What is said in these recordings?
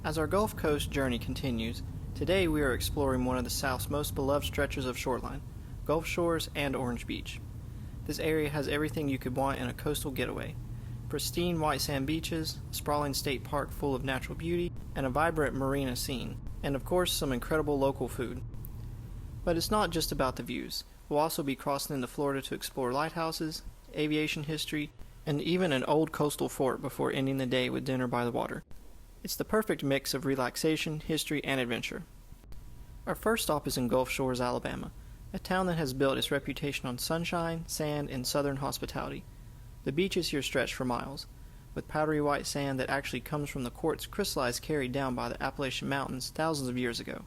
As our Gulf Coast journey continues, today we are exploring one of the South's most beloved stretches of shoreline, Gulf Shores and Orange Beach. This area has everything you could want in a coastal getaway. Pristine white sand beaches, a sprawling state park full of natural beauty, and a vibrant marina scene, and of course some incredible local food. But it's not just about the views. We'll also be crossing into Florida to explore lighthouses, aviation history, and even an old coastal fort before ending the day with dinner by the water. It's the perfect mix of relaxation, history, and adventure. Our first stop is in Gulf Shores, Alabama, a town that has built its reputation on sunshine, sand, and southern hospitality. The beaches here stretch for miles, with powdery white sand that actually comes from the quartz crystallized carried down by the Appalachian Mountains thousands of years ago.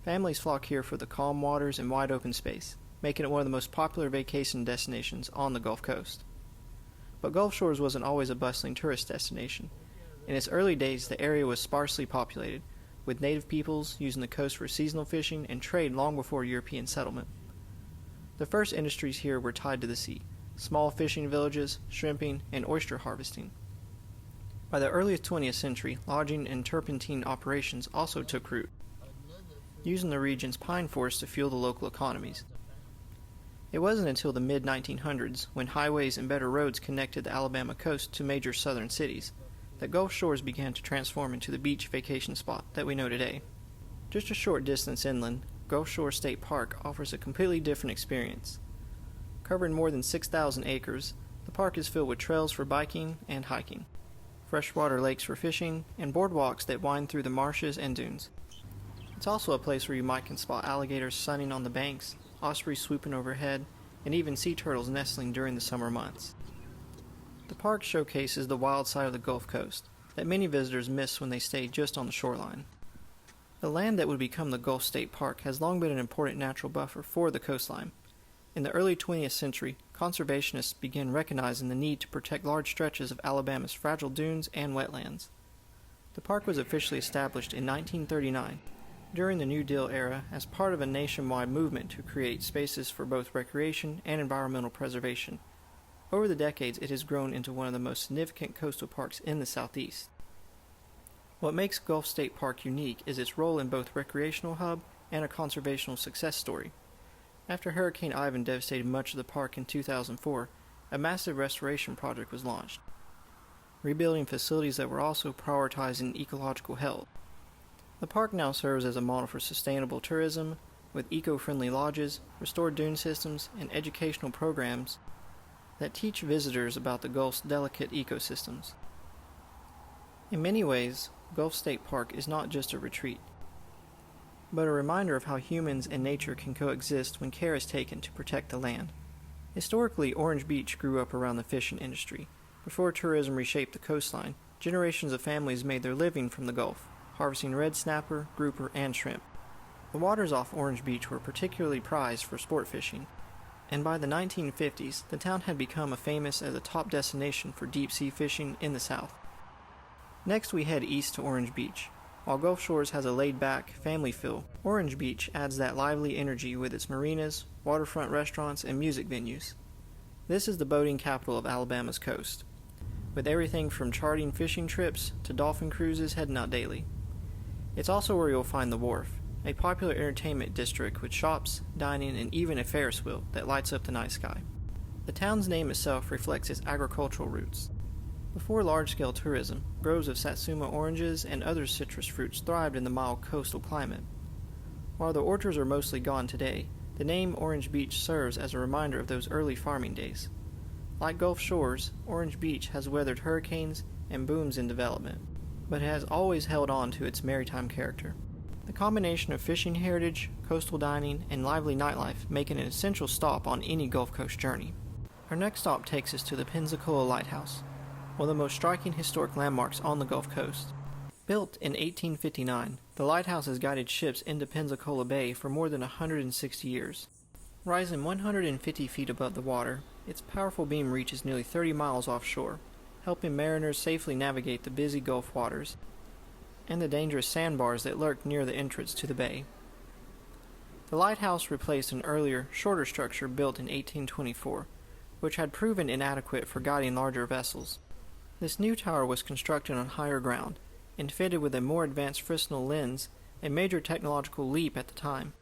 Families flock here for the calm waters and wide open space, making it one of the most popular vacation destinations on the Gulf Coast. But Gulf Shores wasn't always a bustling tourist destination. In its early days, the area was sparsely populated, with native peoples using the coast for seasonal fishing and trade long before European settlement. The first industries here were tied to the sea: small fishing villages, shrimping, and oyster harvesting. By the early 20th century, lodging and turpentine operations also took root, using the region's pine forests to fuel the local economies. It wasn't until the mid-1900s, when highways and better roads connected the Alabama coast to major southern cities, that Gulf Shores began to transform into the beach vacation spot that we know today. Just a short distance inland, Gulf Shores State Park offers a completely different experience. Covering more than 6,000 acres, the park is filled with trails for biking and hiking, freshwater lakes for fishing, and boardwalks that wind through the marshes and dunes. It's also a place where you might can spot alligators sunning on the banks, ospreys swooping overhead, and even sea turtles nestling during the summer months. The park showcases the wild side of the Gulf Coast that many visitors miss when they stay just on the shoreline. The land that would become the Gulf State Park has long been an important natural buffer for the coastline. In the early 20th century, conservationists began recognizing the need to protect large stretches of Alabama's fragile dunes and wetlands. The park was officially established in 1939, during the New Deal era, as part of a nationwide movement to create spaces for both recreation and environmental preservation. Over the decades, it has grown into one of the most significant coastal parks in the Southeast. What makes Gulf State Park unique is its role in both recreational hub and a conservational success story. After Hurricane Ivan devastated much of the park in 2004, a massive restoration project was launched, rebuilding facilities that were also prioritizing ecological health. The park now serves as a model for sustainable tourism, with eco-friendly lodges, restored dune systems, and educational programs that teach visitors about the Gulf's delicate ecosystems. In many ways, Gulf State Park is not just a retreat, but a reminder of how humans and nature can coexist when care is taken to protect the land. Historically, Orange Beach grew up around the fishing industry. Before tourism reshaped the coastline, generations of families made their living from the Gulf, harvesting red snapper, grouper, and shrimp. The waters off Orange Beach were particularly prized for sport fishing, and by the 1950s, the town had become famous as a top destination for deep-sea fishing in the South. Next, we head east to Orange Beach. While Gulf Shores has a laid-back, family feel, Orange Beach adds that lively energy with its marinas, waterfront restaurants, and music venues. This is the boating capital of Alabama's coast, with everything from charting fishing trips to dolphin cruises heading out daily. It's also where you'll find the Wharf, a popular entertainment district with shops, dining, and even a Ferris wheel that lights up the night sky. The town's name itself reflects its agricultural roots. Before large-scale tourism, groves of Satsuma oranges and other citrus fruits thrived in the mild coastal climate. While the orchards are mostly gone today, the name Orange Beach serves as a reminder of those early farming days. Like Gulf Shores, Orange Beach has weathered hurricanes and booms in development, but it has always held on to its maritime character. The combination of fishing heritage, coastal dining, and lively nightlife make it an essential stop on any Gulf Coast journey. Our next stop takes us to the Pensacola Lighthouse, one of the most striking historic landmarks on the Gulf Coast. Built in 1859, the lighthouse has guided ships into Pensacola Bay for more than 160 years. Rising 150 feet above the water, its powerful beam reaches nearly 30 miles offshore, helping mariners safely navigate the busy Gulf waters and the dangerous sandbars that lurk near the entrance to the bay. The lighthouse replaced an earlier, shorter structure built in 1824, which had proven inadequate for guiding larger vessels. This new tower was constructed on higher ground, and fitted with a more advanced Fresnel lens, a major technological leap at the time.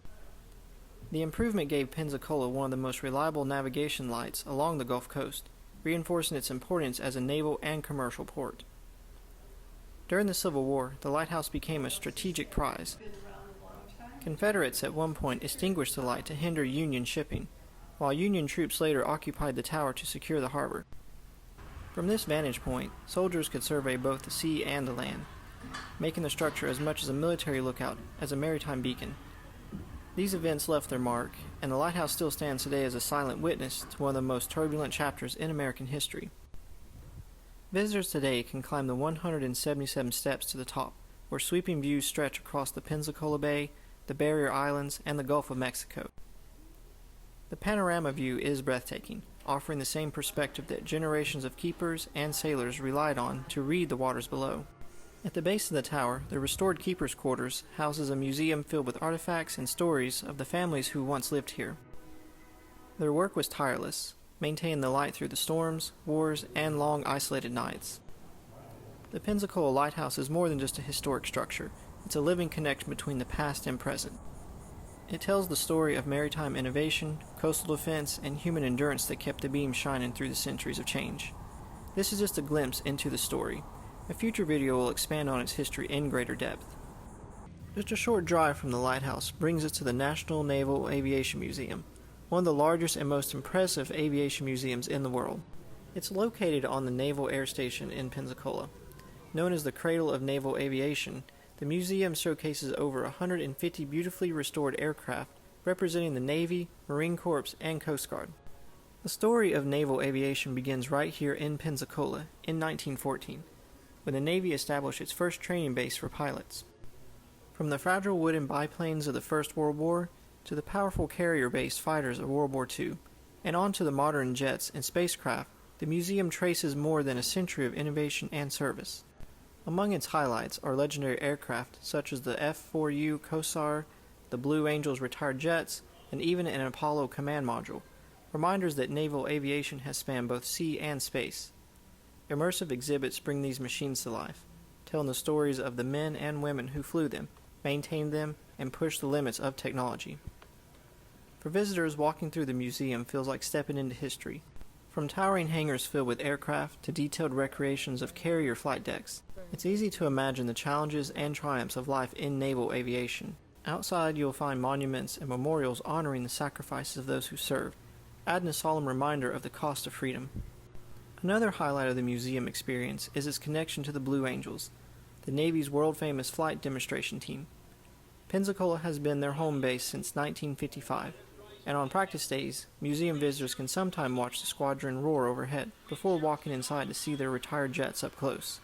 The improvement gave Pensacola one of the most reliable navigation lights along the Gulf Coast, reinforcing its importance as a naval and commercial port. During the Civil War, the lighthouse became a strategic prize. Confederates at one point extinguished the light to hinder Union shipping, while Union troops later occupied the tower to secure the harbor. From this vantage point, soldiers could survey both the sea and the land, making the structure as much as a military lookout as a maritime beacon. These events left their mark, and the lighthouse still stands today as a silent witness to one of the most turbulent chapters in American history. Visitors today can climb the 177 steps to the top, where sweeping views stretch across the Pensacola Bay, the Barrier Islands, and the Gulf of Mexico. The panorama view is breathtaking, offering the same perspective that generations of keepers and sailors relied on to read the waters below. At the base of the tower, the restored keepers' quarters houses a museum filled with artifacts and stories of the families who once lived here. Their work was tireless, maintaining the light through the storms, wars, and long isolated nights. The Pensacola Lighthouse is more than just a historic structure. It's a living connection between the past and present. It tells the story of maritime innovation, coastal defense, and human endurance that kept the beam shining through the centuries of change. This is just a glimpse into the story. A future video will expand on its history in greater depth. Just a short drive from the lighthouse brings us to the National Naval Aviation Museum, one of the largest and most impressive aviation museums in the world. It's located on the Naval Air Station in Pensacola. Known as the Cradle of Naval Aviation, the museum showcases over 150 beautifully restored aircraft representing the Navy, Marine Corps, and Coast Guard. The story of naval aviation begins right here in Pensacola in 1914, when the Navy established its first training base for pilots. From the fragile wooden biplanes of the First World War to the powerful carrier-based fighters of World War II, and on to the modern jets and spacecraft, the museum traces more than a century of innovation and service. Among its highlights are legendary aircraft such as the F-4U Cosar, the Blue Angels retired jets, and even an Apollo command module, reminders that naval aviation has spanned both sea and space. Immersive exhibits bring these machines to life, telling the stories of the men and women who flew them, maintained them, and pushed the limits of technology. For visitors, walking through the museum feels like stepping into history. From towering hangars filled with aircraft to detailed recreations of carrier flight decks, it's easy to imagine the challenges and triumphs of life in naval aviation. Outside, you'll find monuments and memorials honoring the sacrifices of those who served, adding a solemn reminder of the cost of freedom. Another highlight of the museum experience is its connection to the Blue Angels, the Navy's world-famous flight demonstration team. Pensacola has been their home base since 1955, and on practice days, museum visitors can sometimes watch the squadron roar overhead before walking inside to see their retired jets up close.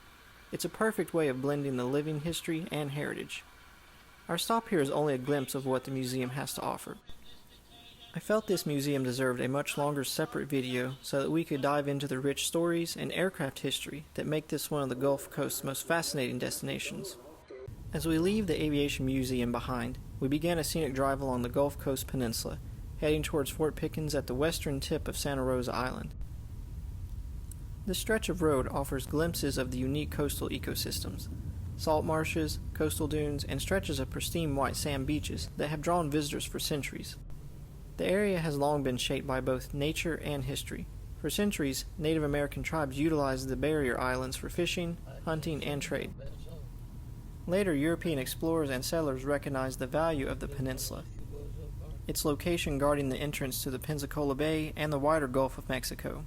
It's a perfect way of blending the living history and heritage. Our stop here is only a glimpse of what the museum has to offer. I felt this museum deserved a much longer separate video so that we could dive into the rich stories and aircraft history that make this one of the Gulf Coast's most fascinating destinations. As we leave the Aviation Museum behind, we begin a scenic drive along the Gulf Coast Peninsula, heading towards Fort Pickens at the western tip of Santa Rosa Island. This stretch of road offers glimpses of the unique coastal ecosystems, salt marshes, coastal dunes, and stretches of pristine white sand beaches that have drawn visitors for centuries. The area has long been shaped by both nature and history. For centuries, Native American tribes utilized the barrier islands for fishing, hunting, and trade. Later, European explorers and settlers recognized the value of the peninsula, its location guarding the entrance to the Pensacola Bay and the wider Gulf of Mexico.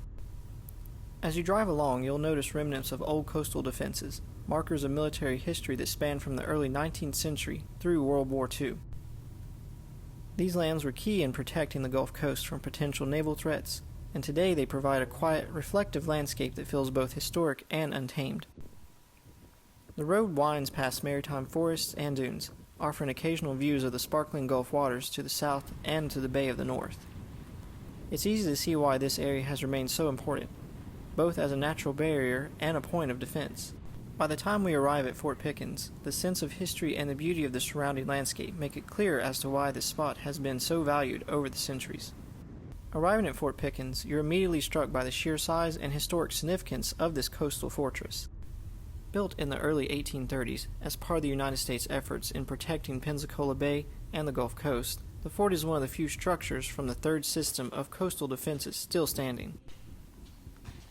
As you drive along, you'll notice remnants of old coastal defenses, markers of military history that span from the early 19th century through World War II. These lands were key in protecting the Gulf Coast from potential naval threats, and today they provide a quiet, reflective landscape that feels both historic and untamed. The road winds past maritime forests and dunes, offering occasional views of the sparkling Gulf waters to the south and to the Bay of the North. It's easy to see why this area has remained so important, both as a natural barrier and a point of defense. By the time we arrive at Fort Pickens, the sense of history and the beauty of the surrounding landscape make it clear as to why this spot has been so valued over the centuries. Arriving at Fort Pickens, you're immediately struck by the sheer size and historic significance of this coastal fortress. Built in the early 1830s as part of the United States efforts in protecting Pensacola Bay and the Gulf Coast, the fort is one of the few structures from the third system of coastal defenses still standing.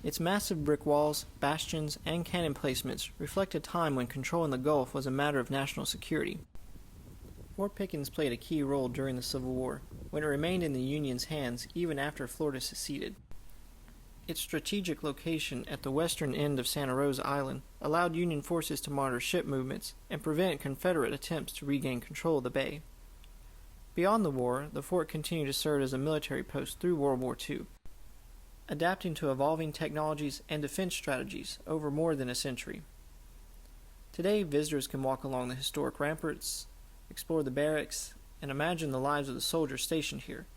Its massive brick walls, bastions, and cannon placements reflect a time when controlling the Gulf was a matter of national security. Fort Pickens played a key role during the Civil War, when it remained in the Union's hands even after Florida seceded. Its strategic location at the western end of Santa Rosa Island allowed Union forces to monitor ship movements and prevent Confederate attempts to regain control of the bay. Beyond the war, the fort continued to serve as a military post through World War II, adapting to evolving technologies and defense strategies over more than a century. Today, visitors can walk along the historic ramparts, explore the barracks, and imagine the lives of the soldiers stationed here,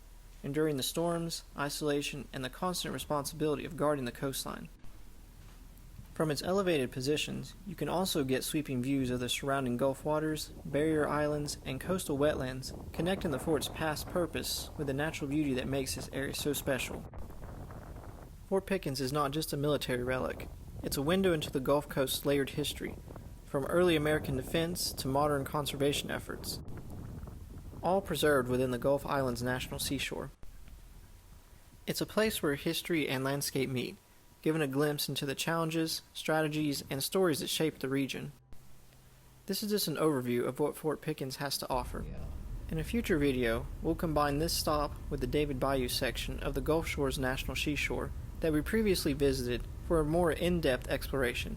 enduring the storms, isolation, and the constant responsibility of guarding the coastline. From its elevated positions, you can also get sweeping views of the surrounding Gulf waters, barrier islands, and coastal wetlands, connecting the fort's past purpose with the natural beauty that makes this area so special. Fort Pickens is not just a military relic. It's a window into the Gulf Coast's layered history, from early American defense to modern conservation efforts, all preserved within the Gulf Island's national seashore. It's a place where history and landscape meet, giving a glimpse into the challenges, strategies, and stories that shape the region. This is just an overview of what Fort Pickens has to offer. In a future video, we'll combine this stop with the David Bayou section of the Gulf Shore's National Seashore that we previously visited for a more in-depth exploration,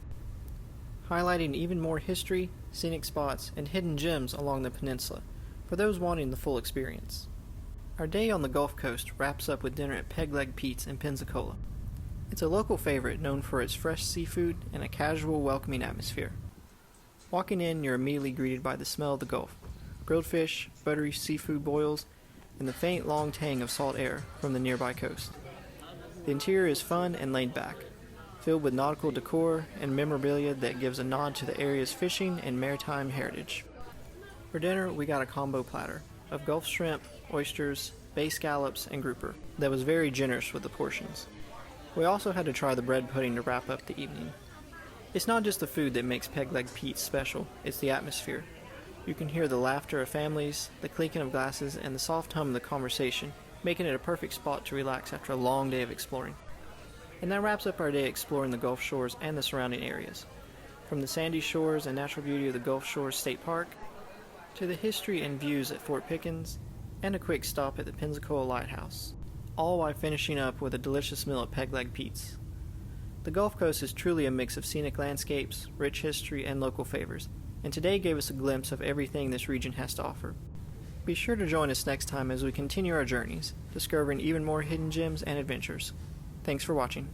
highlighting even more history, scenic spots, and hidden gems along the peninsula for those wanting the full experience. Our day on the Gulf Coast wraps up with dinner at Peg Leg Pete's in Pensacola. It's a local favorite known for its fresh seafood and a casual, welcoming atmosphere. Walking in, you're immediately greeted by the smell of the Gulf, grilled fish, buttery seafood boils, and the faint, long tang of salt air from the nearby coast. The interior is fun and laid back, filled with nautical decor and memorabilia that gives a nod to the area's fishing and maritime heritage. For dinner, we got a combo platter of Gulf shrimp, oysters, bay scallops, and grouper that was very generous with the portions. We also had to try the bread pudding to wrap up the evening. It's not just the food that makes Peg Leg Pete's special, it's the atmosphere. You can hear the laughter of families, the clinking of glasses, and the soft hum of the conversation, making it a perfect spot to relax after a long day of exploring. And that wraps up our day exploring the Gulf Shores and the surrounding areas. From the sandy shores and natural beauty of the Gulf Shores State Park, to the history and views at Fort Pickens, and a quick stop at the Pensacola Lighthouse, all while finishing up with a delicious meal at Peg Leg Pete's. The Gulf Coast is truly a mix of scenic landscapes, rich history, and local favors, and today gave us a glimpse of everything this region has to offer. Be sure to join us next time as we continue our journeys, discovering even more hidden gems and adventures. Thanks for watching.